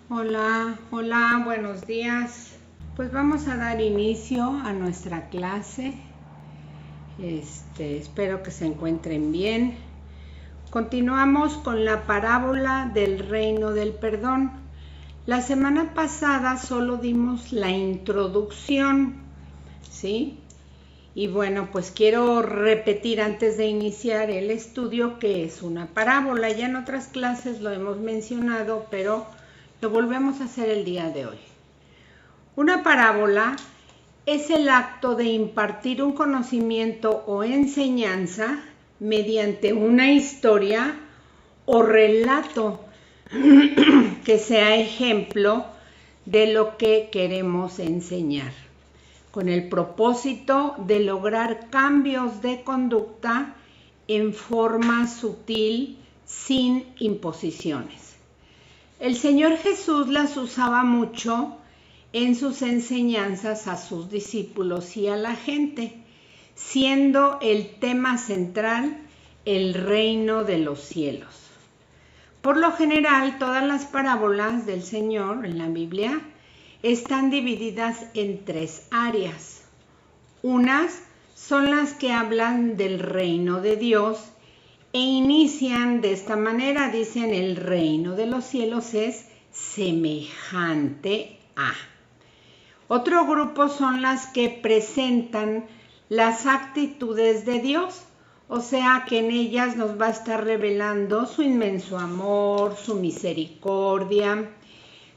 Hola, hola, buenos días. Pues vamos a dar inicio a nuestra clase. Espero que se encuentren bien. Continuamos con la parábola del reino del perdón. La semana pasada solo dimos la introducción, ¿sí? Y bueno, pues quiero repetir antes de iniciar el estudio que es una parábola. Ya en otras clases lo hemos mencionado, pero lo volvemos a hacer el día de hoy. Una parábola es el acto de impartir un conocimiento o enseñanza mediante una historia o relato que sea ejemplo de lo que queremos enseñar, con el propósito de lograr cambios de conducta en forma sutil, sin imposiciones. El Señor Jesús las usaba mucho en sus enseñanzas a sus discípulos y a la gente, siendo el tema central el reino de los cielos. Por lo general, todas las parábolas del Señor en la Biblia están divididas en tres áreas. Unas son las que hablan del reino de Dios e inician de esta manera, dicen: el reino de los cielos es semejante a. Otro grupo son las que presentan las actitudes de Dios, o sea que en ellas nos va a estar revelando su inmenso amor, su misericordia,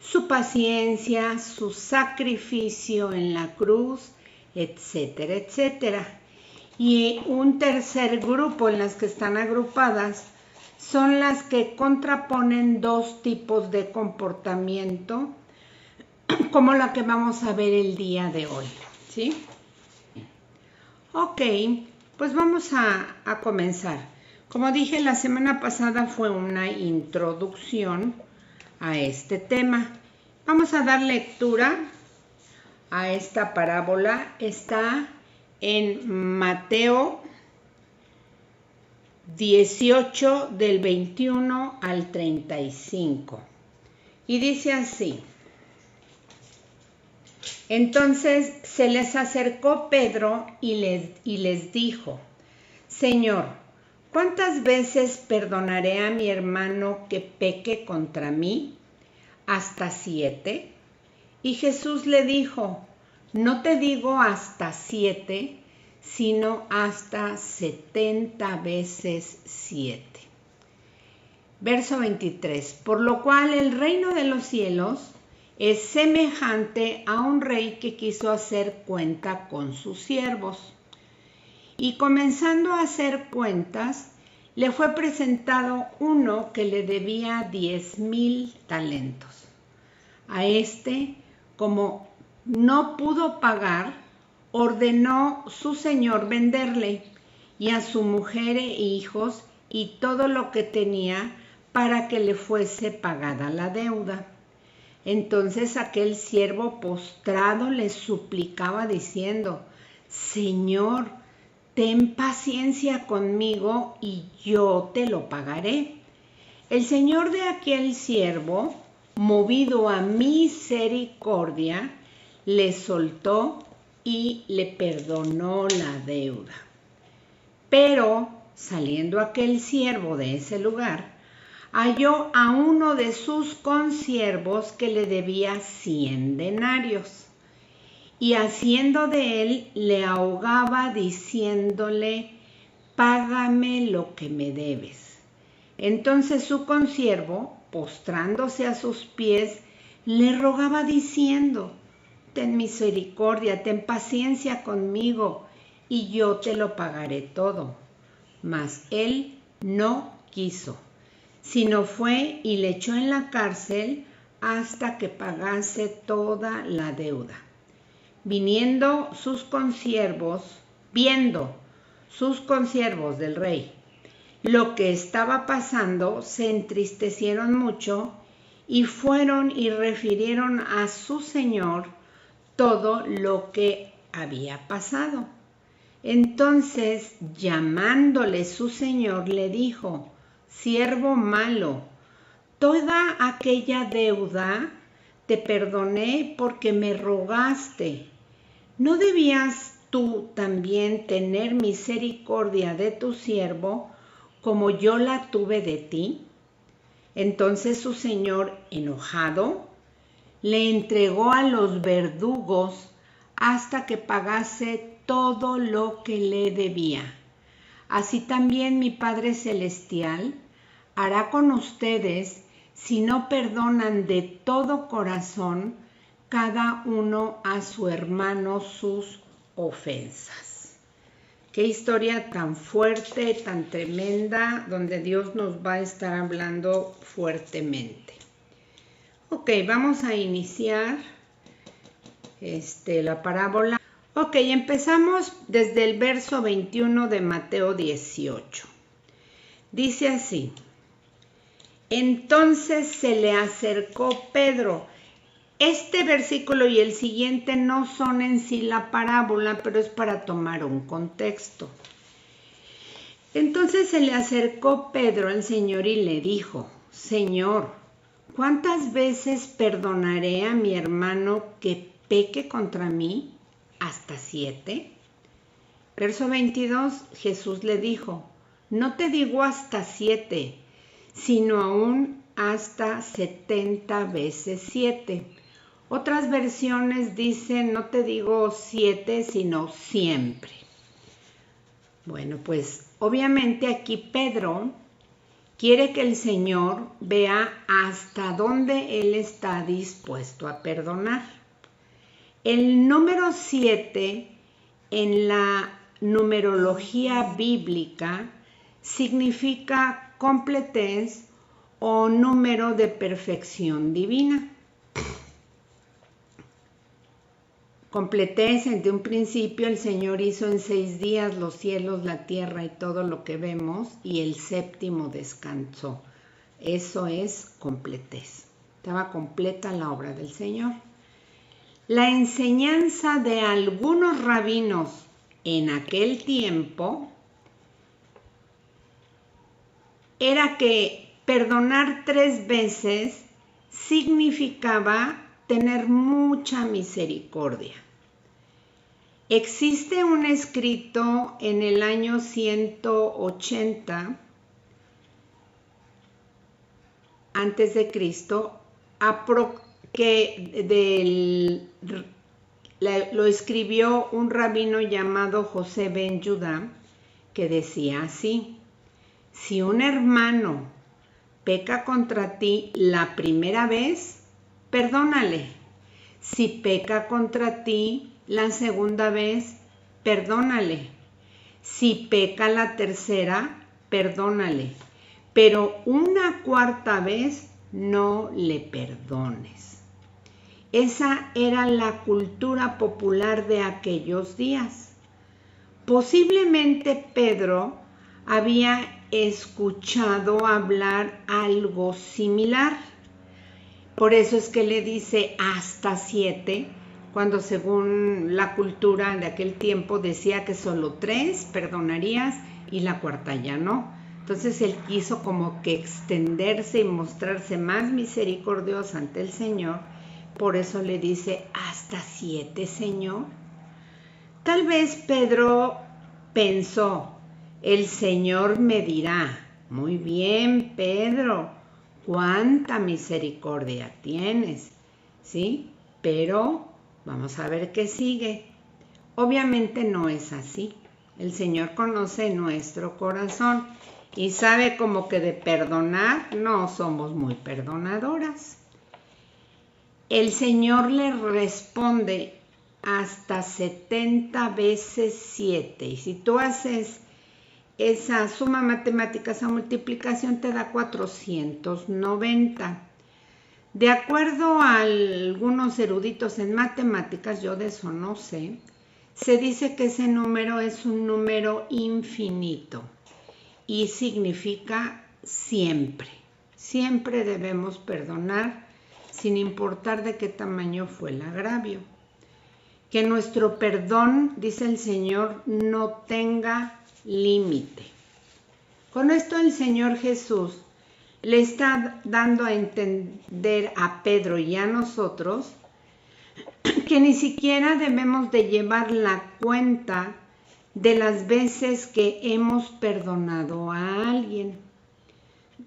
su paciencia, su sacrificio en la cruz, etcétera, etcétera. Y un tercer grupo en las que están agrupadas son las que contraponen dos tipos de comportamiento, como la que vamos a ver el día de hoy, ¿sí? Ok, pues vamos a comenzar. Como dije, la semana pasada fue una introducción a este tema. Vamos a dar lectura a esta parábola. Está en Mateo 18 del 21 al 35. Y dice así: Entonces se les acercó Pedro y les dijo: Señor, ¿cuántas veces perdonaré a mi hermano que peque contra mí? ¿Hasta 7? Y Jesús le dijo: No te digo hasta 7, sino hasta 70 veces 7. Verso 23. Por lo cual el reino de los cielos es semejante a un rey que quiso hacer cuenta con sus siervos. Y comenzando a hacer cuentas, le fue presentado uno que le debía 10,000 talentos. A este, como no pudo pagar, ordenó su señor venderle, y a su mujer e hijos y todo lo que tenía, para que le fuese pagada la deuda. Entonces aquel siervo postrado le suplicaba diciendo: Señor, ten paciencia conmigo y yo te lo pagaré. El señor de aquel siervo, movido a misericordia, le soltó y le perdonó la deuda. Pero, saliendo aquel siervo de ese lugar, halló a uno de sus consiervos que le debía 100 denarios, y haciendo de él le ahogaba diciéndole: Págame lo que me debes. Entonces su consiervo, postrándose a sus pies, le rogaba diciendo: Ten misericordia, ten paciencia conmigo, y yo te lo pagaré todo. Mas él no quiso, sino fue y le echó en la cárcel hasta que pagase toda la deuda. Viendo sus consiervos del rey lo que estaba pasando, se entristecieron mucho y fueron y refirieron a su señor todo lo que había pasado. Entonces, llamándole su señor, le dijo: Siervo malo, Toda aquella deuda te perdoné porque me rogaste. ¿No debías tú también tener misericordia de tu siervo como yo la tuve de ti? Entonces su señor, enojado, le entregó a los verdugos hasta que pagase todo lo que le debía. Así también mi Padre Celestial hará con ustedes si no perdonan de todo corazón cada uno a su hermano sus ofensas. Qué historia tan fuerte, tan tremenda, donde Dios nos va a estar hablando fuertemente. Ok, vamos a iniciar la parábola. Ok, empezamos desde el verso 21 de Mateo 18. Dice así: Entonces se le acercó Pedro. Este versículo y el siguiente no son en sí la parábola, pero es para tomar un contexto. Entonces se le acercó Pedro al Señor y le dijo: Señor, ¿cuántas veces perdonaré a mi hermano que peque contra mí? ¿Hasta 7? Verso 22, Jesús le dijo: No te digo hasta 7, sino aún hasta 70 veces 7. Otras versiones dicen: no te digo 7, sino siempre. Bueno, pues obviamente aquí Pedro quiere que el Señor vea hasta dónde Él está dispuesto a perdonar. El número 7 en la numerología bíblica significa completez o número de perfección divina. Completez, desde un principio el Señor hizo en 6 días los cielos, la tierra y todo lo que vemos, y el séptimo descansó. Eso es completez. Estaba completa la obra del Señor. La enseñanza de algunos rabinos en aquel tiempo era que perdonar 3 veces significaba tener mucha misericordia. Existe un escrito en el año 180 antes de Cristo que lo escribió un rabino llamado José ben Judá, que decía así: si un hermano peca contra ti la primera vez, perdónale. Si peca contra ti la segunda vez, perdónale. Si peca la tercera, perdónale. Pero una 4ª vez no le perdones. Esa era la cultura popular de aquellos días. Posiblemente Pedro había escuchado hablar algo similar. Por eso es que le dice hasta 7, cuando según la cultura de aquel tiempo decía que solo 3 perdonarías y la 4ª ya no. Entonces él quiso como que extenderse y mostrarse más misericordioso ante el Señor. Por eso le dice hasta 7, Señor. Tal vez Pedro pensó: el Señor me dirá: muy bien, Pedro, cuánta misericordia tienes, ¿sí? Pero vamos a ver qué sigue. Obviamente no es así. El Señor conoce nuestro corazón y sabe como que de perdonar no somos muy perdonadoras. El Señor le responde hasta 70 veces 7. Y si tú haces esa suma matemática, esa multiplicación, te da 490. De acuerdo a algunos eruditos en matemáticas, yo de eso no sé, se dice que ese número es un número infinito y significa siempre. Siempre debemos perdonar sin importar de qué tamaño fue el agravio. Que nuestro perdón, dice el Señor, no tenga límite. Con esto el Señor Jesús le está dando a entender a Pedro y a nosotros que ni siquiera debemos de llevar la cuenta de las veces que hemos perdonado a alguien.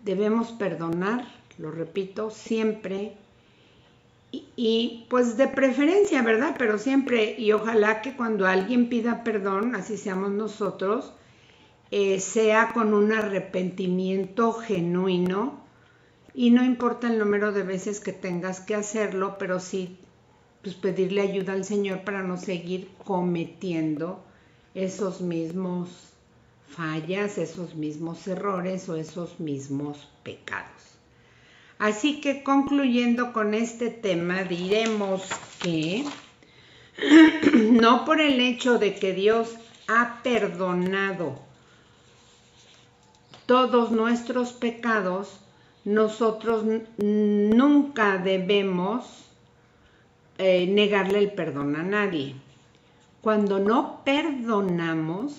Debemos perdonar, lo repito, siempre y pues de preferencia, ¿verdad? Pero siempre, y ojalá que cuando alguien pida perdón, así seamos nosotros, sea con un arrepentimiento genuino y no importa el número de veces que tengas que hacerlo, pero sí pues pedirle ayuda al Señor para no seguir cometiendo esos mismos fallas, esos mismos errores o esos mismos pecados. Así que concluyendo con este tema, diremos que no por el hecho de que Dios ha perdonado todos nuestros pecados, nosotros nunca debemos negarle el perdón a nadie. Cuando no perdonamos,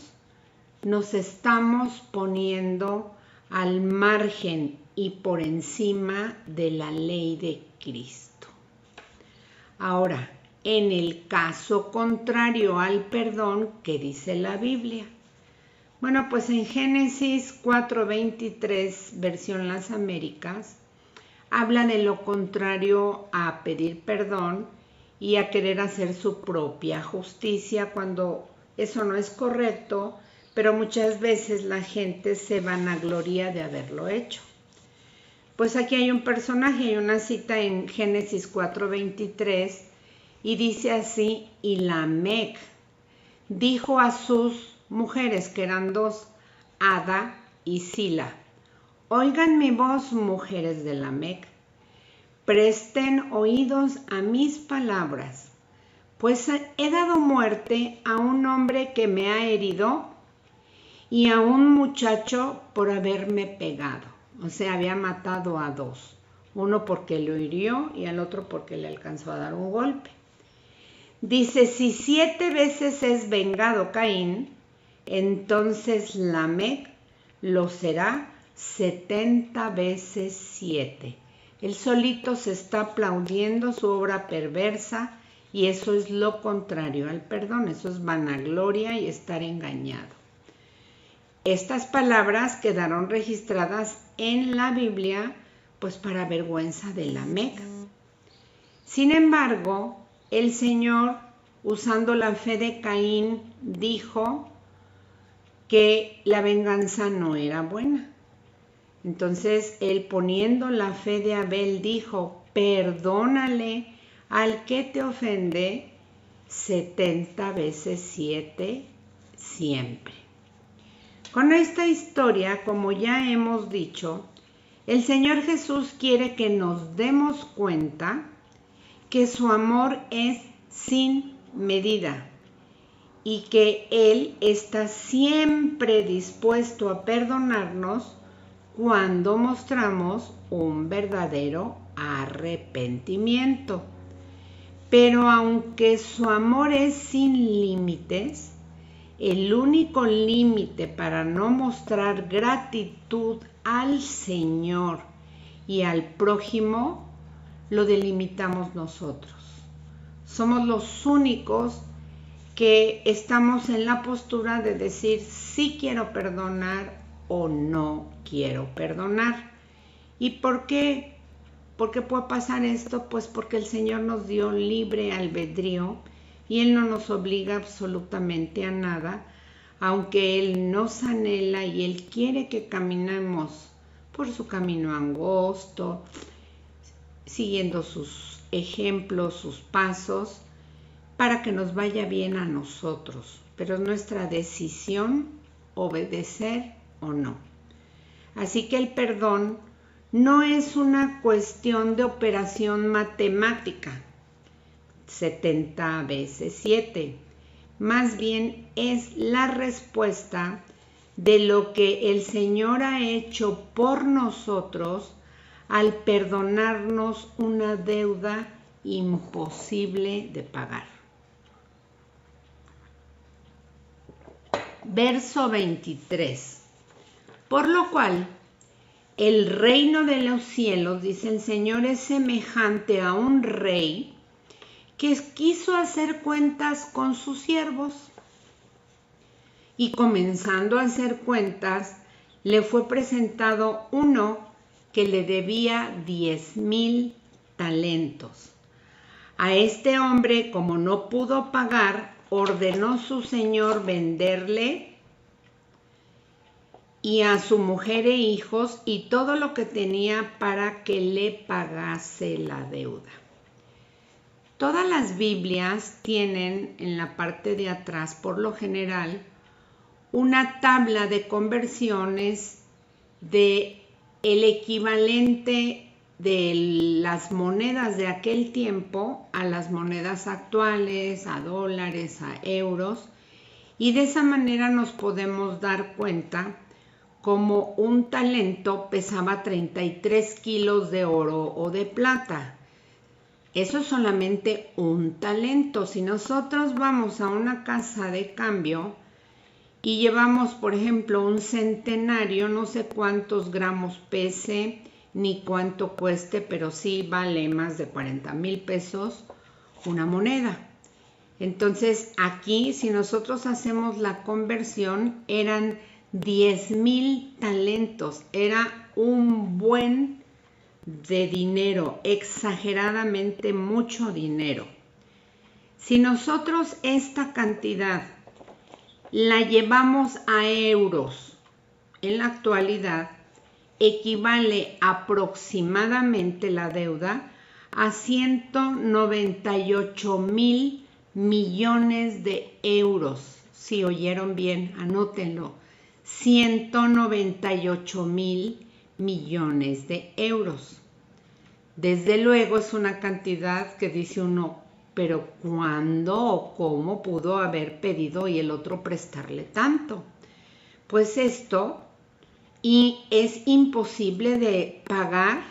nos estamos poniendo al margen y por encima de la ley de Cristo. Ahora, en el caso contrario al perdón, ¿qué dice la Biblia? Bueno, pues en Génesis 4:23, versión Las Américas, habla de lo contrario a pedir perdón y a querer hacer su propia justicia cuando eso no es correcto, pero muchas veces la gente se vanagloria de haberlo hecho. Pues aquí hay un personaje, hay una cita en Génesis 4:23 y dice así: y Lamec dijo a sus mujeres, que eran dos, Ada y Sila: oigan mi voz, mujeres de Lamec, presten oídos a mis palabras, pues he dado muerte a un hombre que me ha herido y a un muchacho por haberme pegado. O sea, había matado a dos, uno porque lo hirió y al otro porque le alcanzó a dar un golpe. Dice, si 7 veces es vengado Caín, entonces Lamec lo será 70 veces 7. Él solito se está aplaudiendo su obra perversa y eso es lo contrario al perdón, eso es vanagloria y estar engañado. Estas palabras quedaron registradas en la Biblia, pues para vergüenza de Lamec. Sin embargo, el Señor, usando la fe de Caín, dijo que la venganza no era buena. Entonces, él, poniendo la fe de Abel, dijo, perdónale al que te ofende 70 veces 7 siempre. Con esta historia, como ya hemos dicho, el Señor Jesús quiere que nos demos cuenta que su amor es sin medida y que Él está siempre dispuesto a perdonarnos cuando mostramos un verdadero arrepentimiento. Pero aunque su amor es sin límites, el único límite para no mostrar gratitud al Señor y al prójimo lo delimitamos nosotros. Somos los únicos que estamos en la postura de decir sí quiero perdonar o no quiero perdonar. ¿Y por qué? ¿Por qué puede pasar esto? Pues porque el Señor nos dio libre albedrío y Él no nos obliga absolutamente a nada, aunque Él nos anhela y Él quiere que caminemos por su camino angosto, siguiendo sus ejemplos, sus pasos, para que nos vaya bien a nosotros. Pero es nuestra decisión obedecer o no. Así que el perdón no es una cuestión de operación matemática, 70 veces 7. Más bien es la respuesta de lo que el Señor ha hecho por nosotros al perdonarnos una deuda imposible de pagar. Verso 23. Por lo cual, el reino de los cielos, dice el Señor, es semejante a un rey que quiso hacer cuentas con sus siervos. Y comenzando a hacer cuentas, le fue presentado uno que le debía 10,000 talentos. A este hombre, como no pudo pagar, ordenó su señor venderle y a su mujer e hijos y todo lo que tenía para que le pagase la deuda. Todas las Biblias tienen en la parte de atrás, por lo general, una tabla de conversiones de el equivalente de las monedas de aquel tiempo a las monedas actuales, a dólares, a euros, y de esa manera nos podemos dar cuenta como un talento pesaba 33 kilos de oro o de plata. Eso es solamente un talento. Si nosotros vamos a una casa de cambio y llevamos, por ejemplo, un centenario, no sé cuántos gramos pese ni cuánto cueste, pero sí vale más de 40,000 pesos una moneda. Entonces, aquí, si nosotros hacemos la conversión, eran 10,000 talentos. Era un buen de dinero, exageradamente mucho dinero. Si nosotros esta cantidad la llevamos a euros, en la actualidad equivale aproximadamente la deuda a 198,000 millones de euros. Si oyeron bien, anótenlo. 198,000 millones de euros. Desde luego es una cantidad que dice uno, pero ¿cuándo o cómo pudo haber pedido y el otro prestarle tanto? Pues esto es imposible de pagar,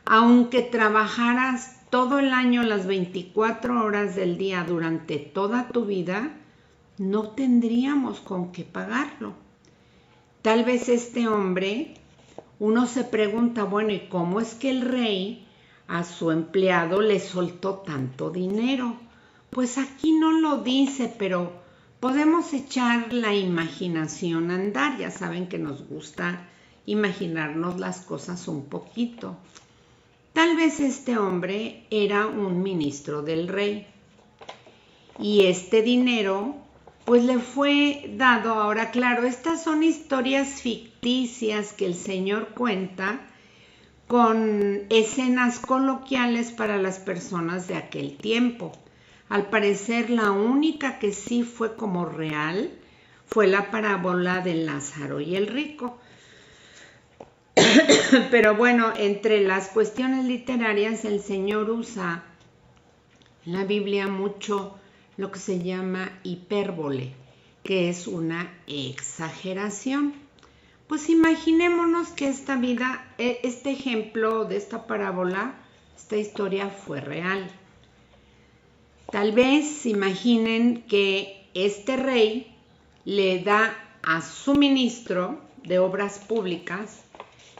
aunque trabajaras todo el año las 24 horas del día durante toda tu vida, no tendríamos con qué pagarlo. Tal vez este hombre, uno se pregunta, bueno, ¿y cómo es que el rey a su empleado le soltó tanto dinero? Pues aquí no lo dice, pero podemos echar la imaginación a andar. Ya saben que nos gusta imaginarnos las cosas un poquito. Tal vez este hombre era un ministro del rey y este dinero pues le fue dado. Ahora, claro, estas son historias ficticias que el Señor cuenta con escenas coloquiales para las personas de aquel tiempo. Al parecer, la única que sí fue como real fue la parábola de Lázaro y el rico. Pero bueno, entre las cuestiones literarias, el Señor usa en la Biblia mucho lo que se llama hipérbole, que es una exageración. Pues imaginémonos que esta vida, este ejemplo de esta parábola, esta historia fue real. Tal vez imaginen que este rey le da a su ministro de obras públicas,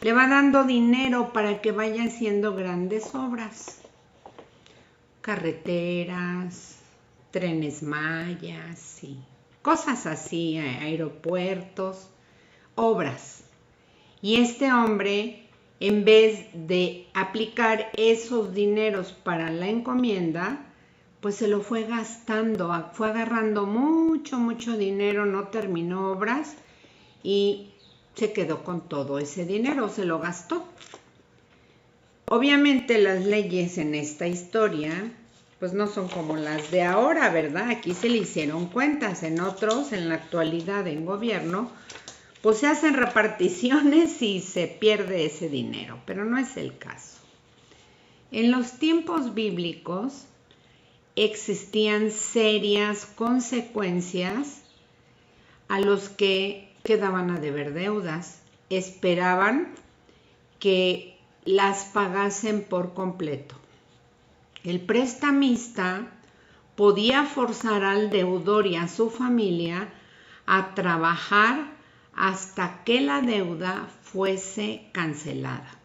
le va dando dinero para que vaya haciendo grandes obras, carreteras, trenes mayas y cosas así, aeropuertos, obras. Y este hombre, en vez de aplicar esos dineros para la encomienda, pues se lo fue gastando, fue agarrando mucho dinero, no terminó obras y se quedó con todo ese dinero, se lo gastó. Obviamente las leyes en esta historia pues no son como las de ahora, ¿verdad? Aquí se le hicieron cuentas. En otros, en la actualidad, en gobierno, pues se hacen reparticiones y se pierde ese dinero, pero no es el caso. En los tiempos bíblicos existían serias consecuencias a los que quedaban a deber deudas. Esperaban que las pagasen por completo. El prestamista podía forzar al deudor y a su familia a trabajar hasta que la deuda fuese cancelada.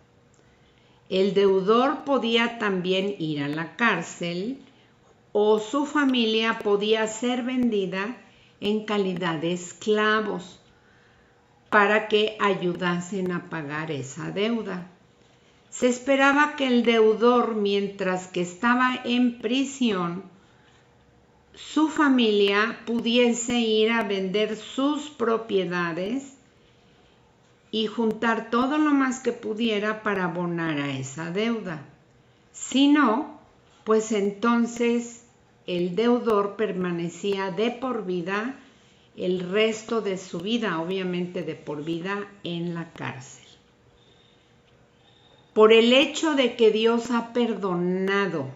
El deudor podía también ir a la cárcel o su familia podía ser vendida en calidad de esclavos para que ayudasen a pagar esa deuda. Se esperaba que el deudor, mientras que estaba en prisión, su familia pudiese ir a vender sus propiedades y juntar todo lo más que pudiera para abonar a esa deuda. Si no, pues entonces el deudor permanecía de por vida el resto de su vida, obviamente de por vida, en la cárcel. Por el hecho de que Dios ha perdonado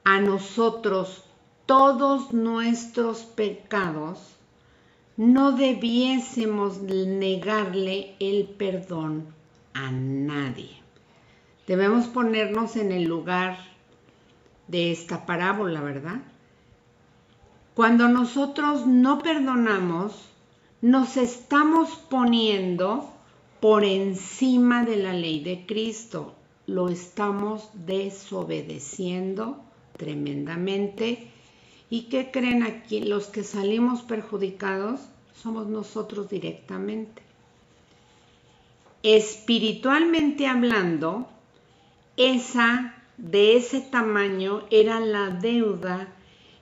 a nosotros todos nuestros pecados, no debiésemos negarle el perdón a nadie. Debemos ponernos en el lugar de esta parábola, ¿verdad? Cuando nosotros no perdonamos, nos estamos poniendo por encima de la ley de Cristo. Lo estamos desobedeciendo tremendamente. ¿Y qué creen aquí? Los que salimos perjudicados somos nosotros directamente. Espiritualmente hablando, de ese tamaño era la deuda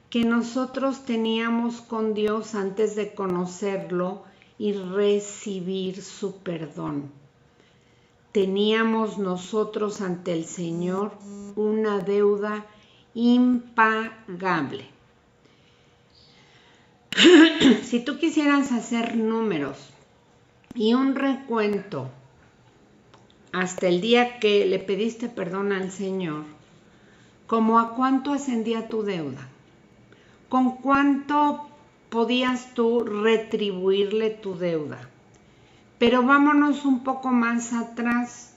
que nosotros teníamos con Dios antes de conocerlo y recibir su perdón. Teníamos nosotros ante el Señor una deuda impagable. Si tú quisieras hacer números y un recuento hasta el día que le pediste perdón al Señor, ¿cómo a cuánto ascendía tu deuda? ¿Con cuánto podías tú retribuirle tu deuda? Pero vámonos un poco más atrás.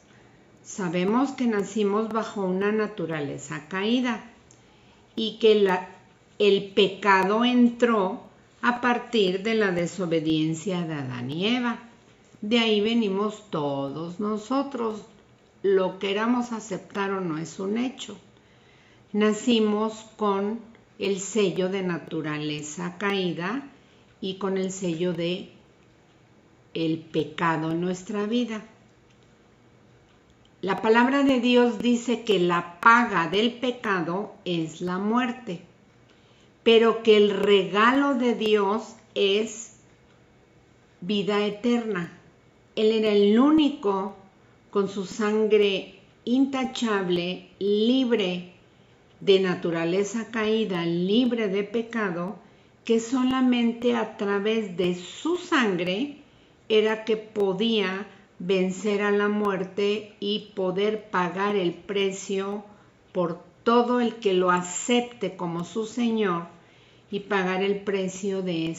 Sabemos que nacimos bajo una naturaleza caída y que el pecado entró a partir de la desobediencia de Adán y Eva. De ahí venimos todos nosotros. Lo queramos aceptar o no es un hecho. Nacimos con el sello de naturaleza caída y con el sello de el pecado en nuestra vida. La palabra de Dios dice que la paga del pecado es la muerte, pero que el regalo de Dios es vida eterna. Él era el único con su sangre intachable, libre de naturaleza caída, libre de pecado, que solamente a través de su sangre era que podía vencer a la muerte y poder pagar el precio por todo el que lo acepte como su Señor y pagar el precio de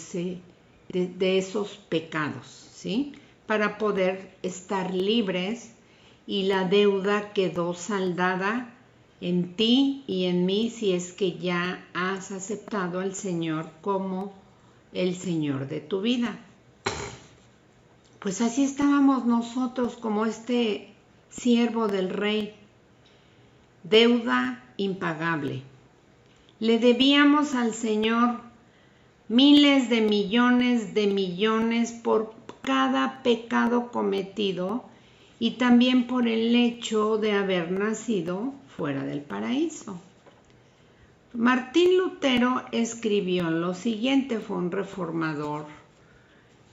esos pecados, ¿sí? Para poder estar libres, y la deuda quedó saldada en ti y en mí si es que ya has aceptado al Señor como el Señor de tu vida. Pues así estábamos nosotros como este siervo del Rey. Deuda impagable. Le debíamos al Señor miles de millones por cada pecado cometido y también por el hecho de haber nacido fuera del paraíso. Martín Lutero escribió lo siguiente, fue un reformador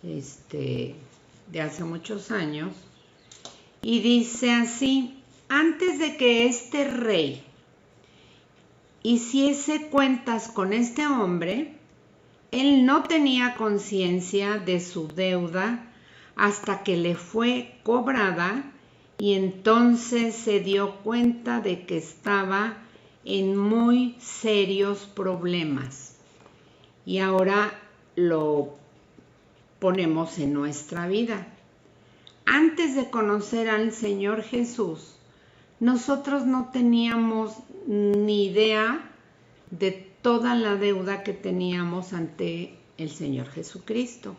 de hace muchos años, y dice así: antes de que este rey hiciese cuentas con este hombre, él no tenía conciencia de su deuda hasta que le fue cobrada, y entonces se dio cuenta de que estaba en muy serios problemas. Y ahora lo ponemos en nuestra vida. Antes de conocer al Señor Jesús, nosotros no teníamos ni idea de toda la deuda que teníamos ante el Señor Jesucristo.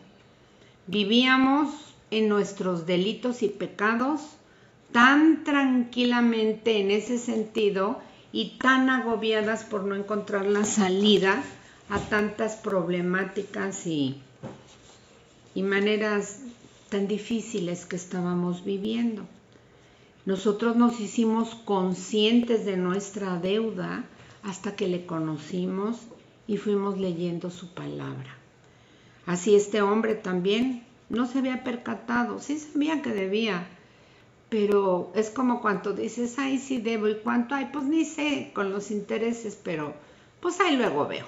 Vivíamos en nuestros delitos y pecados tan tranquilamente en ese sentido y tan agobiadas por no encontrar la salida a tantas problemáticas y maneras tan difíciles que estábamos viviendo. Nosotros nos hicimos conscientes de nuestra deuda hasta que le conocimos y fuimos leyendo su palabra. Así este hombre también no se había percatado, sí sabía que debía, pero es como cuando dices, ay, sí debo, ¿y cuánto? Ay, pues ni sé con los intereses, pero pues ahí luego veo.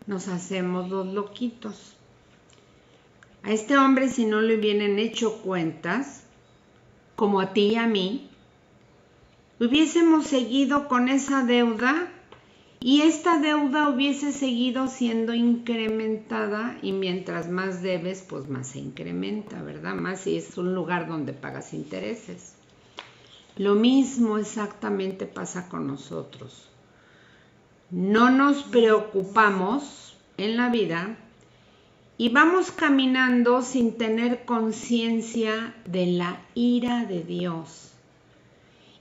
Nos hacemos los loquitos. A este hombre, si no le hubieran hecho cuentas, como a ti y a mí, hubiésemos seguido con esa deuda y esta deuda hubiese seguido siendo incrementada, y mientras más debes, pues más se incrementa, ¿verdad? Más si es un lugar donde pagas intereses. Lo mismo exactamente pasa con nosotros. No nos preocupamos en la vida y vamos caminando sin tener conciencia de la ira de Dios.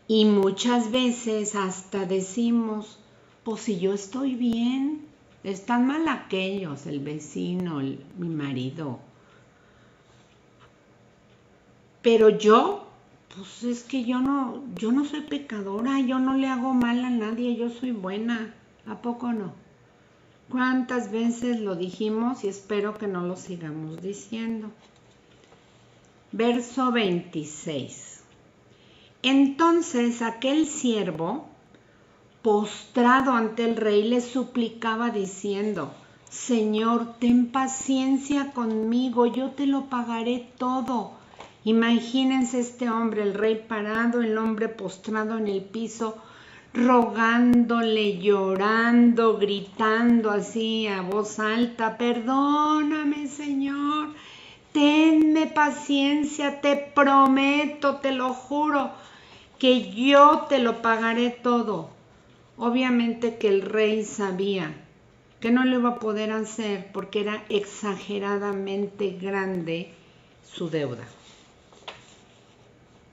Y muchas veces hasta decimos, pues si yo estoy bien, están mal aquellos, el vecino, mi marido. Pero yo, pues es que yo no soy pecadora, yo no le hago mal a nadie, yo soy buena. ¿A poco no? ¿Cuántas veces lo dijimos y espero que no lo sigamos diciendo? Verso 26. Entonces aquel siervo, postrado ante el rey, le suplicaba diciendo, Señor, ten paciencia conmigo, yo te lo pagaré todo. Imagínense este hombre, el rey parado, el hombre postrado en el piso, rogándole, llorando, gritando así a voz alta, perdóname, Señor, tenme paciencia, te prometo, te lo juro, que yo te lo pagaré todo. Obviamente que el rey sabía que no lo iba a poder hacer porque era exageradamente grande su deuda.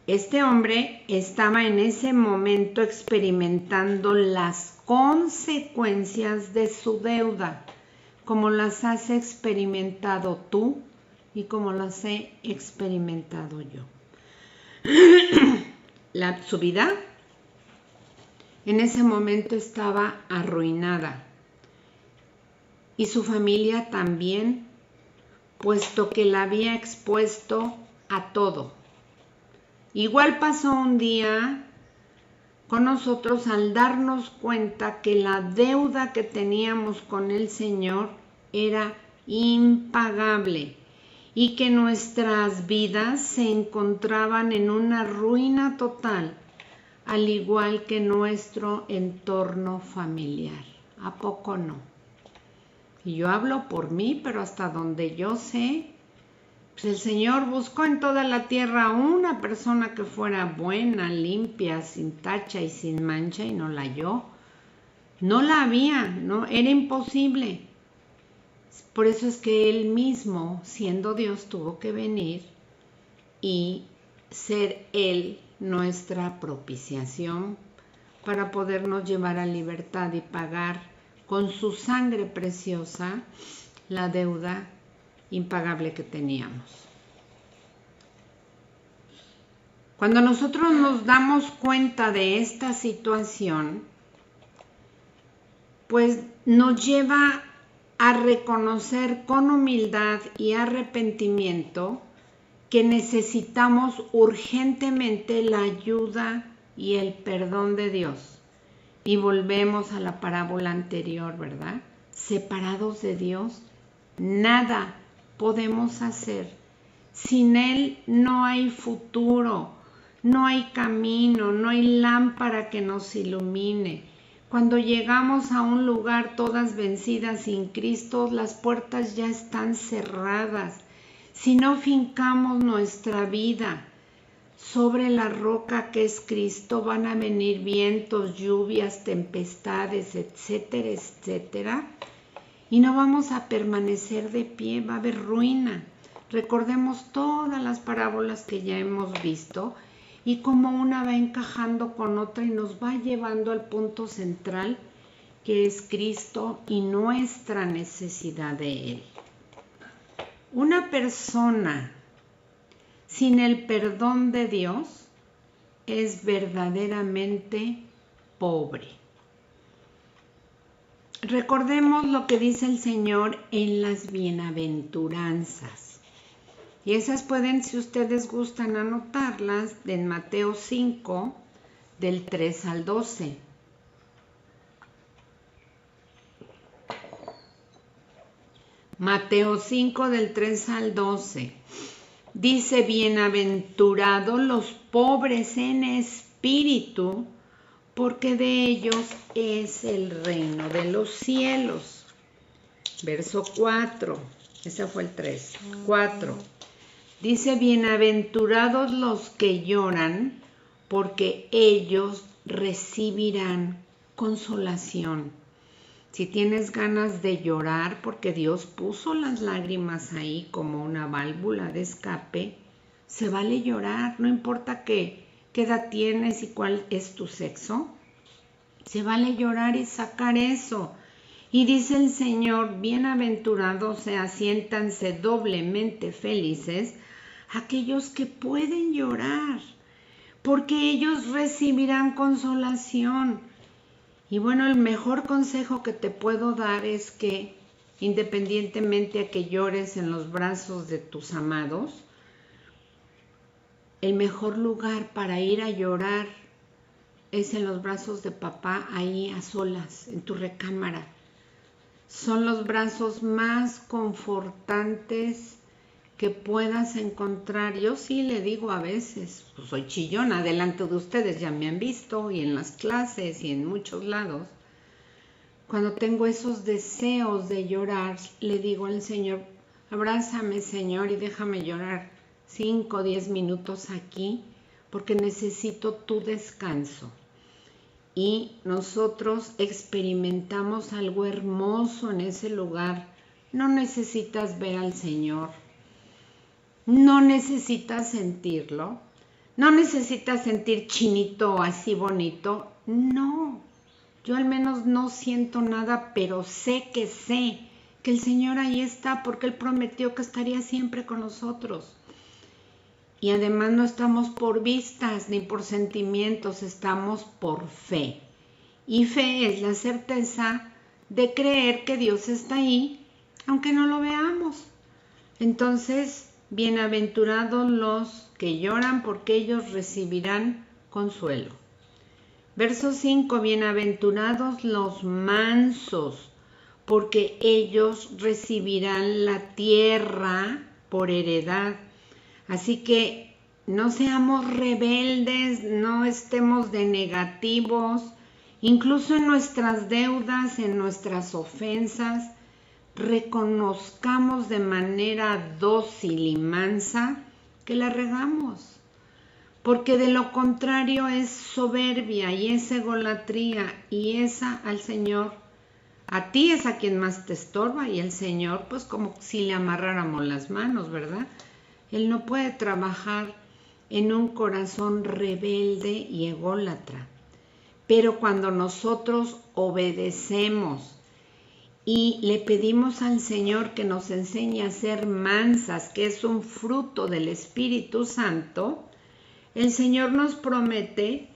Este hombre estaba en ese momento experimentando las consecuencias de su deuda, como las has experimentado tú y como las he experimentado yo. Su vida en ese momento estaba arruinada y su familia también, puesto que la había expuesto a todo. Igual pasó un día con nosotros al darnos cuenta que la deuda que teníamos con el Señor era impagable y que nuestras vidas se encontraban en una ruina total, al igual que nuestro entorno familiar. ¿A poco no? Y yo hablo por mí, pero hasta donde yo sé, pues el Señor buscó en toda la tierra una persona que fuera buena, limpia, sin tacha y sin mancha, y no la halló. No la había, no, era imposible. Por eso es que Él mismo, siendo Dios, tuvo que venir y ser Él nuestra propiciación para podernos llevar a libertad y pagar con su sangre preciosa la deuda impagable que teníamos. Cuando nosotros nos damos cuenta de esta situación, pues nos lleva a reconocer con humildad y arrepentimiento que necesitamos urgentemente la ayuda y el perdón de Dios. Y volvemos a la parábola anterior, ¿verdad? Separados de Dios, nada podemos hacer. Sin Él no hay futuro, no hay camino, no hay lámpara que nos ilumine. Cuando llegamos a un lugar todas vencidas sin Cristo, las puertas ya están cerradas. Si no fincamos nuestra vida sobre la roca que es Cristo, van a venir vientos, lluvias, tempestades, etcétera, etcétera. Y no vamos a permanecer de pie, va a haber ruina. Recordemos todas las parábolas que ya hemos visto y cómo una va encajando con otra y nos va llevando al punto central, que es Cristo y nuestra necesidad de Él. Una persona sin el perdón de Dios es verdaderamente pobre. Recordemos lo que dice el Señor en las bienaventuranzas. Y esas pueden, si ustedes gustan, anotarlas en Mateo 5, del 3 al 12. Mateo 5, del 3 al 12. Dice, bienaventurados los pobres en espíritu, porque de ellos es el reino de los cielos. Verso 4, ese fue el 3, 4. Dice, bienaventurados los que lloran, porque ellos recibirán consolación. Si tienes ganas de llorar porque Dios puso las lágrimas ahí como una válvula de escape, se vale llorar, no importa qué edad tienes y cuál es tu sexo. Se vale llorar y sacar eso. Y dice el Señor, bienaventurados sea, siéntanse doblemente felices aquellos que pueden llorar, porque ellos recibirán consolación. Y bueno, el mejor consejo que te puedo dar es que, independientemente a que llores en los brazos de tus amados, el mejor lugar para ir a llorar es en los brazos de papá, ahí a solas, en tu recámara. Son los brazos más confortantes que puedas encontrar. Yo sí le digo a veces, pues soy chillona delante de ustedes, ya me han visto, y en las clases y en muchos lados. Cuando tengo esos deseos de llorar, le digo al Señor, abrázame, Señor, y déjame llorar 5 o 10 minutos aquí, porque necesito tu descanso. Y nosotros experimentamos algo hermoso en ese lugar. No necesitas ver al Señor, no necesitas sentirlo, no necesitas sentir chinito así bonito, no. Yo al menos no siento nada, pero sé que el Señor ahí está, porque Él prometió que estaría siempre con nosotros. Y además no estamos por vistas ni por sentimientos, estamos por fe. Y fe es la certeza de creer que Dios está ahí, aunque no lo veamos. Entonces, bienaventurados los que lloran, porque ellos recibirán consuelo. Verso 5, bienaventurados los mansos, porque ellos recibirán la tierra por heredad. Así que no seamos rebeldes, no estemos de negativos, incluso en nuestras deudas, en nuestras ofensas, reconozcamos de manera dócil y mansa que la regamos, porque de lo contrario es soberbia y es egolatría, y esa al Señor, a ti es a quien más te estorba, y el Señor pues como si le amarráramos las manos, ¿verdad? Él no puede trabajar en un corazón rebelde y ególatra. Pero cuando nosotros obedecemos y le pedimos al Señor que nos enseñe a ser mansas, que es un fruto del Espíritu Santo, el Señor nos promete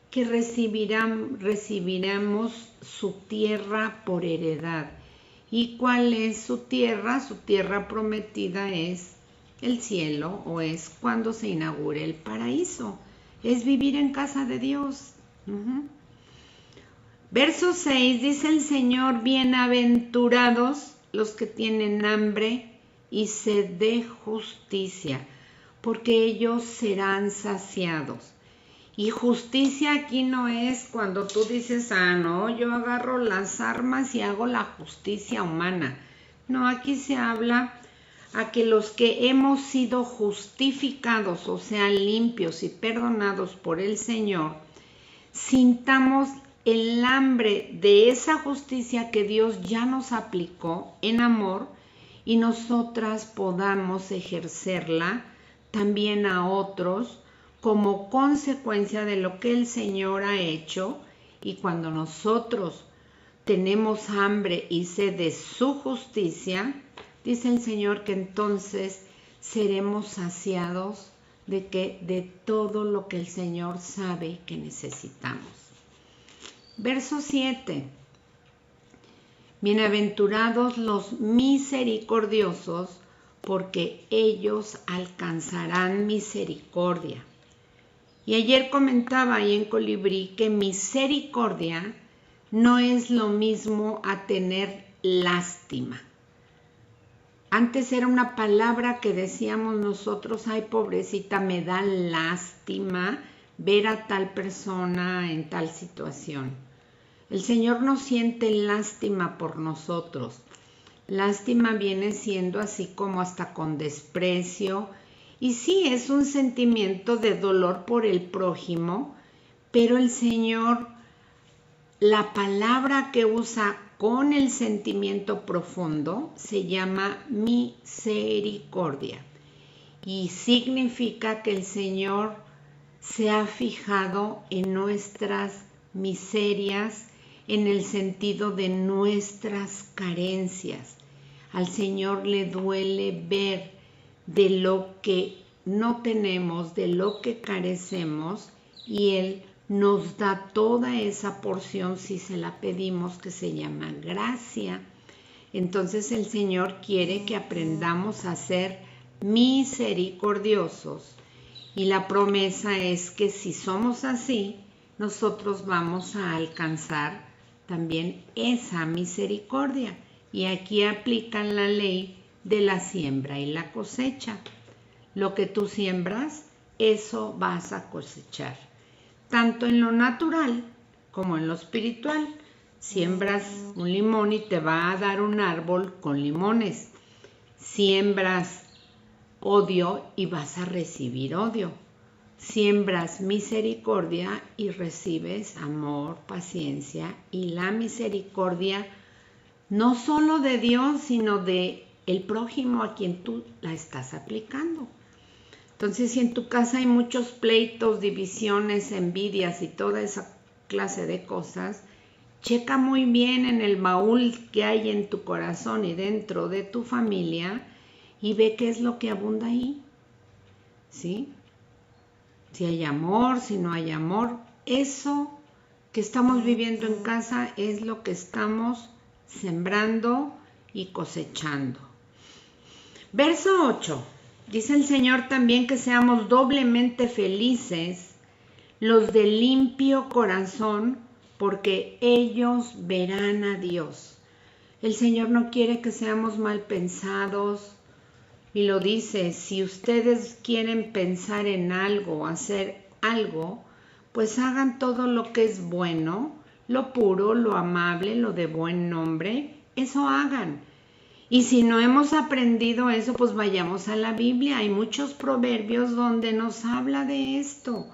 que recibiremos su tierra por heredad. ¿Y cuál es su tierra? Su tierra prometida es el cielo, o es cuando se inaugure el paraíso. Es vivir en casa de Dios. Verso 6 dice el Señor, bienaventurados los que tienen hambre y sed de justicia, porque ellos serán saciados. Y justicia aquí no es cuando tú dices, no, yo agarro las armas y hago la justicia humana. No, aquí se habla a que los que hemos sido justificados, o sea, limpios y perdonados por el Señor, sintamos el hambre de esa justicia que Dios ya nos aplicó en amor, y nosotras podamos ejercerla también a otros como consecuencia de lo que el Señor ha hecho. Y cuando nosotros tenemos hambre y sed de su justicia, dice el Señor que entonces seremos saciados de todo lo que el Señor sabe que necesitamos. Verso 7. Bienaventurados los misericordiosos, porque ellos alcanzarán misericordia. Y ayer comentaba ahí en Colibrí que misericordia no es lo mismo a tener lástima. Antes era una palabra que decíamos nosotros, ay pobrecita, me da lástima ver a tal persona en tal situación. El Señor no siente lástima por nosotros. Lástima viene siendo así como hasta con desprecio. Y sí, es un sentimiento de dolor por el prójimo, pero el Señor, la palabra que usa con el sentimiento profundo se llama misericordia. Y significa que el Señor se ha fijado en nuestras miserias, en el sentido de nuestras carencias. Al Señor le duele ver de lo que no tenemos, de lo que carecemos, y Él nos da toda esa porción si se la pedimos, que se llama gracia. Entonces el Señor quiere que aprendamos a ser misericordiosos, y la promesa es que si somos así, nosotros vamos a alcanzar también esa misericordia. Y aquí aplican la ley de la siembra y la cosecha. Lo que tú siembras, eso vas a cosechar. Tanto en lo natural como en lo espiritual. Siembras un limón y te va a dar un árbol con limones. Siembras odio y vas a recibir odio. Siembras misericordia y recibes amor, paciencia, y la misericordia no solo de Dios, sino de el prójimo a quien tú la estás aplicando. Entonces, si en tu casa hay muchos pleitos, divisiones, envidias y toda esa clase de cosas, checa muy bien en el baúl que hay en tu corazón y dentro de tu familia y ve qué es lo que abunda ahí. ¿Sí? Si hay amor, si no hay amor, eso que estamos viviendo en casa es lo que estamos sembrando y cosechando. Verso 8. Dice el Señor también que seamos doblemente felices los de limpio corazón, porque ellos verán a Dios. El Señor no quiere que seamos mal pensados, y lo dice: si ustedes quieren pensar en algo, hacer algo, pues hagan todo lo que es bueno, lo puro, lo amable, lo de buen nombre, eso hagan. Y si no hemos aprendido eso, pues vayamos a la Biblia. Hay muchos proverbios donde nos habla de esto.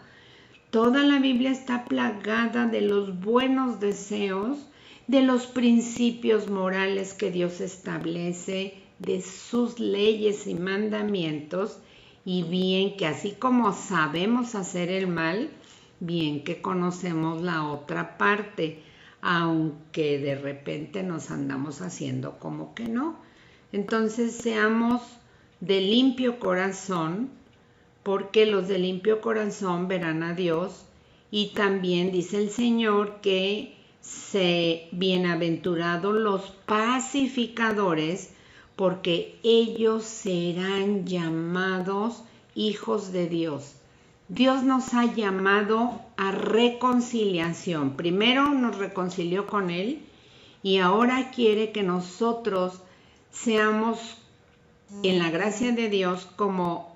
Toda la Biblia está plagada de los buenos deseos, de los principios morales que Dios establece, de sus leyes y mandamientos, y bien que así como sabemos hacer el mal, bien que conocemos la otra parte, aunque de repente nos andamos haciendo como que no. Entonces seamos de limpio corazón, porque los de limpio corazón verán a Dios. Y también dice el Señor que bienaventurados los pacificadores, porque ellos serán llamados hijos de Dios. Dios nos ha llamado a reconciliación. Primero nos reconcilió con Él y ahora quiere que nosotros seamos, en la gracia de Dios, como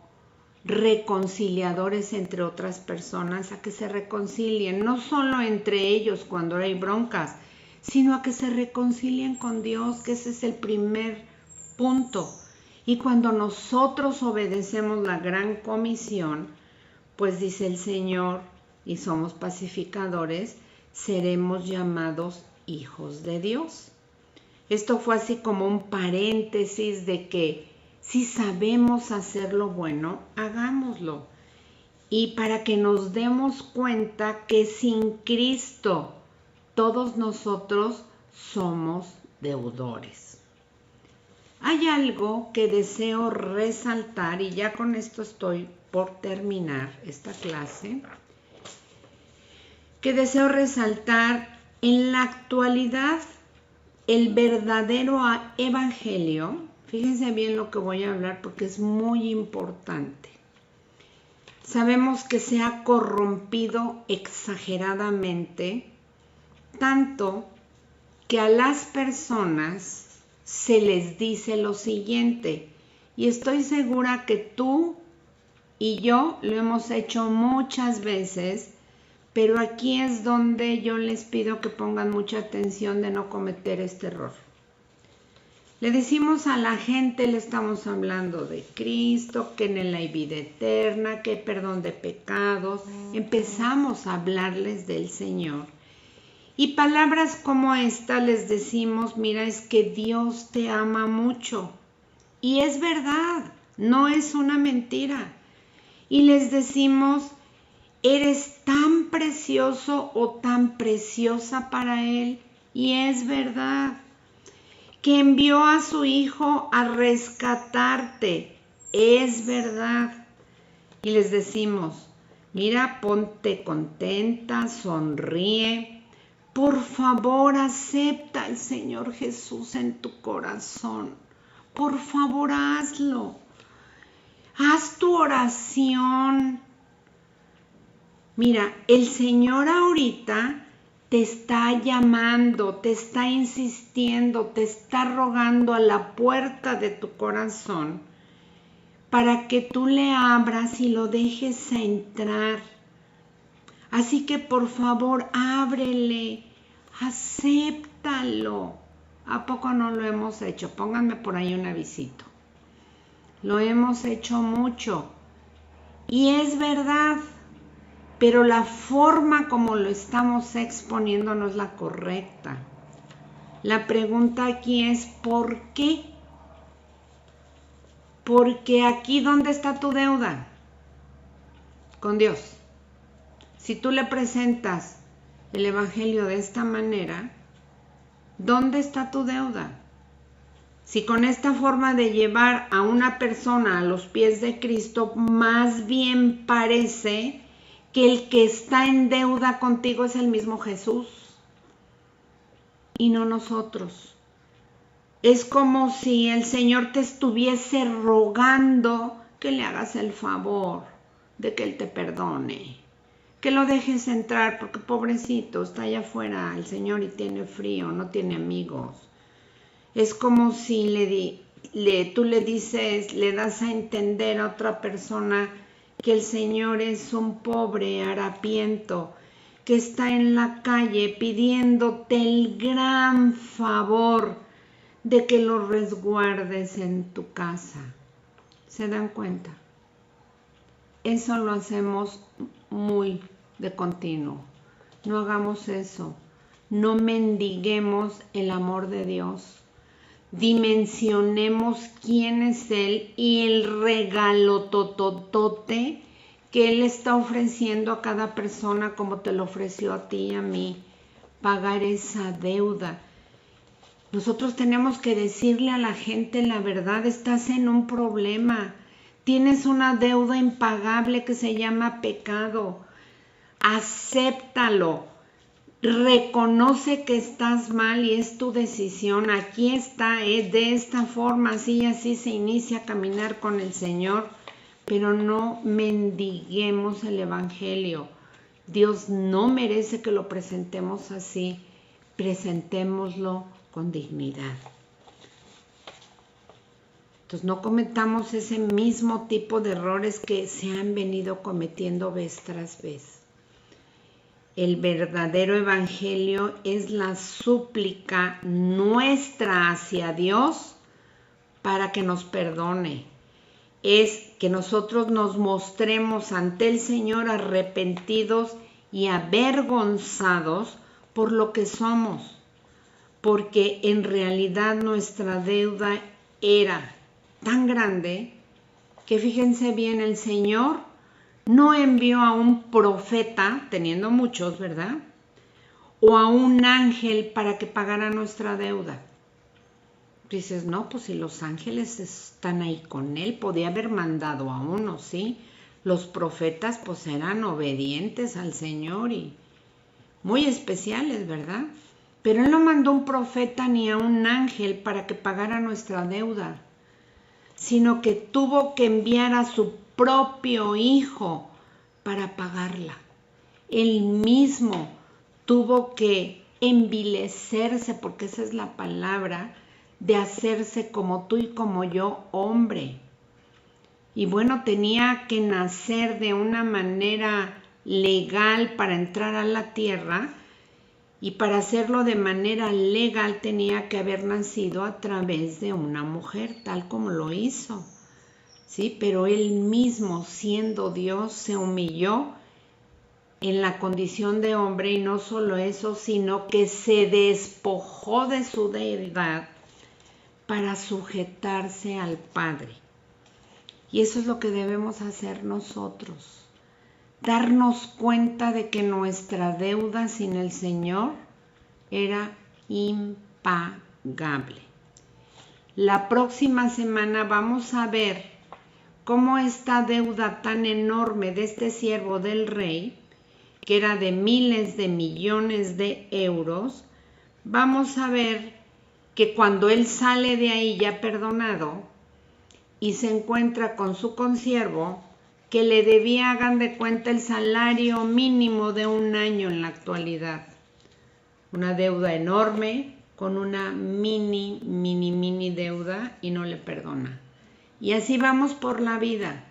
reconciliadores entre otras personas, a que se reconcilien, no solo entre ellos cuando hay broncas, sino a que se reconcilien con Dios, que ese es el primer punto. Y cuando nosotros obedecemos la gran comisión, pues dice el Señor, y somos pacificadores, seremos llamados hijos de Dios. Esto fue así como un paréntesis de que si sabemos hacer lo bueno, hagámoslo. Y para que nos demos cuenta que sin Cristo todos nosotros somos deudores. Hay algo que deseo resaltar y ya con esto estoy por terminar esta clase, que deseo resaltar en la actualidad el verdadero evangelio. Fíjense bien lo que voy a hablar porque es muy importante. Sabemos que se ha corrompido exageradamente, tanto que a las personas se les dice lo siguiente, y estoy segura que tú y yo lo hemos hecho muchas veces, pero aquí es donde yo les pido que pongan mucha atención de no cometer este error. Le decimos a la gente, le estamos hablando de Cristo, que en él hay vida eterna, que hay perdón de pecados. Empezamos a hablarles del Señor. Y palabras como esta les decimos, mira, es que Dios te ama mucho. Y es verdad, no es una mentira. Y les decimos, eres tan precioso o tan preciosa para Él. Y es verdad. Que envió a su Hijo a rescatarte. Es verdad. Y les decimos, mira, ponte contenta, sonríe. Por favor, acepta al Señor Jesús en tu corazón. Por favor, hazlo. Haz tu oración. Mira, el Señor ahorita te está llamando, te está insistiendo, te está rogando a la puerta de tu corazón para que tú le abras y lo dejes entrar. Así que por favor, ábrele, acéptalo. ¿A poco no lo hemos hecho? Pónganme por ahí un avisito. Lo hemos hecho mucho. Y es verdad. Pero la forma como lo estamos exponiendo no es la correcta. La pregunta aquí es ¿por qué? Porque aquí ¿dónde está tu deuda? Con Dios. Si tú le presentas el evangelio de esta manera, ¿dónde está tu deuda? Si con esta forma de llevar a una persona a los pies de Cristo, más bien parece que el que está en deuda contigo es el mismo Jesús y no nosotros. Es como si el Señor te estuviese rogando que le hagas el favor de que Él te perdone, que lo dejes entrar porque pobrecito está allá afuera el Señor y tiene frío, no tiene amigos. Es como si tú le dices, le das a entender a otra persona que el Señor es un pobre harapiento que está en la calle pidiéndote el gran favor de que lo resguardes en tu casa. ¿Se dan cuenta? Eso lo hacemos muy de continuo. No hagamos eso. No mendiguemos el amor de Dios. Dimensionemos quién es Él y el regalo tototote que Él está ofreciendo a cada persona como te lo ofreció a ti y a mí. Pagar esa deuda. Nosotros tenemos que decirle a la gente la verdad, estás en un problema. Tienes una deuda impagable que se llama pecado. Acéptalo. Reconoce que estás mal y es tu decisión. Aquí está, es de esta forma, así y así se inicia a caminar con el Señor, pero no mendiguemos el evangelio. Dios no merece que lo presentemos así. Presentémoslo con dignidad. Entonces no cometamos ese mismo tipo de errores que se han venido cometiendo vez tras vez. El verdadero evangelio es la súplica nuestra hacia Dios para que nos perdone. Es que nosotros nos mostremos ante el Señor arrepentidos y avergonzados por lo que somos. porque en realidad nuestra deuda era tan grande que fíjense bien, el Señor no envió a un profeta, teniendo muchos, ¿verdad? O a un ángel para que pagara nuestra deuda. Dices, no, pues si los ángeles están ahí con él, podía haber mandado a uno, ¿sí? Los profetas pues eran obedientes al Señor y muy especiales, ¿verdad? Pero él no mandó un profeta ni a un ángel para que pagara nuestra deuda, sino que tuvo que enviar a su propio Hijo para pagarla. Él mismo tuvo que envilecerse, porque esa es la palabra, de hacerse como tú y como yo, hombre. Y bueno, tenía que nacer de una manera legal para entrar a la tierra, y para hacerlo de manera legal tenía que haber nacido a través de una mujer, tal como lo hizo. Sí, pero él mismo, siendo Dios, se humilló en la condición de hombre, y no solo eso, sino que se despojó de su deidad para sujetarse al Padre. Y eso es lo que debemos hacer nosotros. Darnos cuenta de que nuestra deuda sin el Señor era impagable. La próxima semana vamos a ver cómo esta deuda tan enorme de este siervo del rey, que era de miles de millones de euros, vamos a ver que cuando él sale de ahí ya perdonado y se encuentra con su consiervo, que le debía, hagan de cuenta, el salario mínimo de un año en la actualidad. Una deuda enorme con una mini deuda, y no le perdona. Y así vamos por la vida.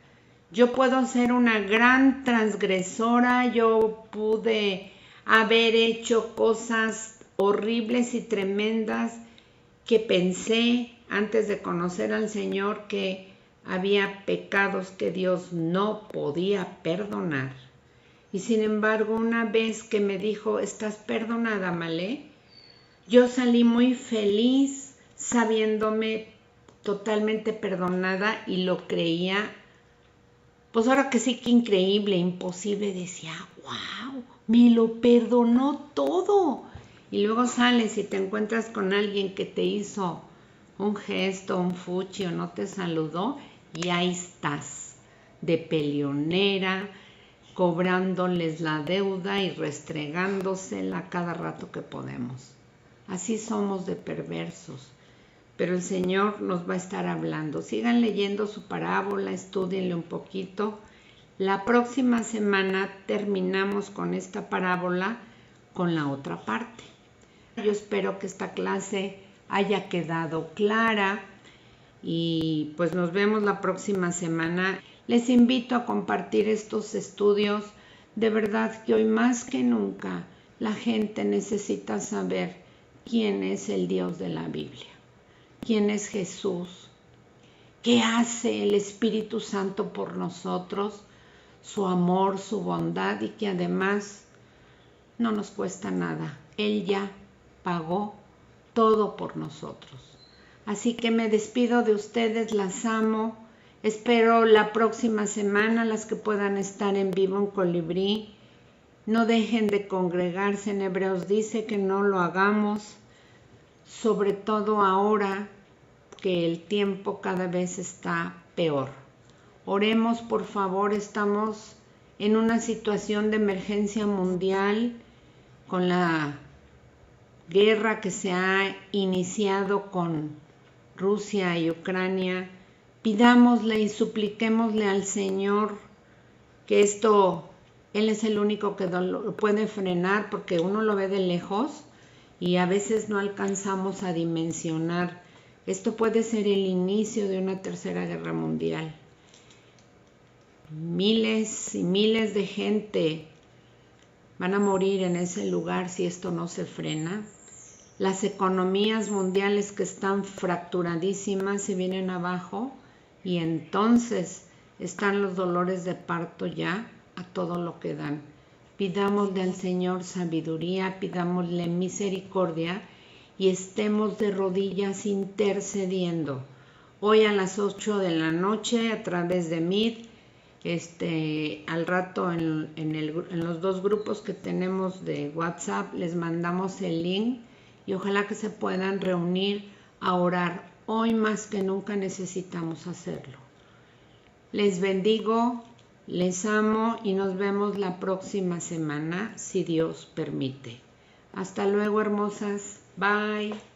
Yo puedo ser una gran transgresora, yo pude haber hecho cosas horribles y tremendas que pensé antes de conocer al Señor que había pecados que Dios no podía perdonar. Y sin embargo, una vez que me dijo, estás perdonada, Malé, yo salí muy feliz sabiéndome totalmente perdonada, y lo creía, pues ahora que sí, que increíble, imposible. Decía, wow, me lo perdonó todo. Y luego sales y te encuentras con alguien que te hizo un gesto, un fuchi, o no te saludó, y ahí estás, de peleonera, cobrándoles la deuda y restregándosela cada rato que podemos. Así somos de perversos, pero el Señor nos va a estar hablando. Sigan leyendo su parábola, estúdienle un poquito. La próxima semana terminamos con esta parábola con la otra parte. Yo espero que esta clase haya quedado clara, y pues nos vemos la próxima semana. Les invito a compartir estos estudios. De verdad que hoy más que nunca la gente necesita saber quién es el Dios de la Biblia, quién es Jesús, qué hace el Espíritu Santo por nosotros, su amor, su bondad, y que además no nos cuesta nada. Él ya pagó todo por nosotros. Así que me despido de ustedes, las amo. Espero la próxima semana, las que puedan estar en vivo en Colibrí. No dejen de congregarse. En Hebreos dice que no lo hagamos, sobre todo ahora que el tiempo cada vez está peor. Oremos, por favor. Estamos en una situación de emergencia mundial con la guerra que se ha iniciado con Rusia y Ucrania. Pidámosle y supliquémosle al Señor que esto, Él es el único que lo puede frenar, porque uno lo ve de lejos y a veces no alcanzamos a dimensionar. Esto puede ser el inicio de una tercera guerra mundial. Miles y miles de gente van a morir en ese lugar si esto no se frena. Las economías mundiales que están fracturadísimas se vienen abajo, y entonces están los dolores de parto ya a todo lo que dan. Pidámosle al Señor sabiduría, pidámosle misericordia, y estemos de rodillas intercediendo. Hoy a las 8 de la noche a través de Meet, al rato en los dos grupos que tenemos de WhatsApp les mandamos el link y ojalá que se puedan reunir a orar. Hoy más que nunca necesitamos hacerlo. Les bendigo, les amo y nos vemos la próxima semana si Dios permite. Hasta luego, hermosas. Bye.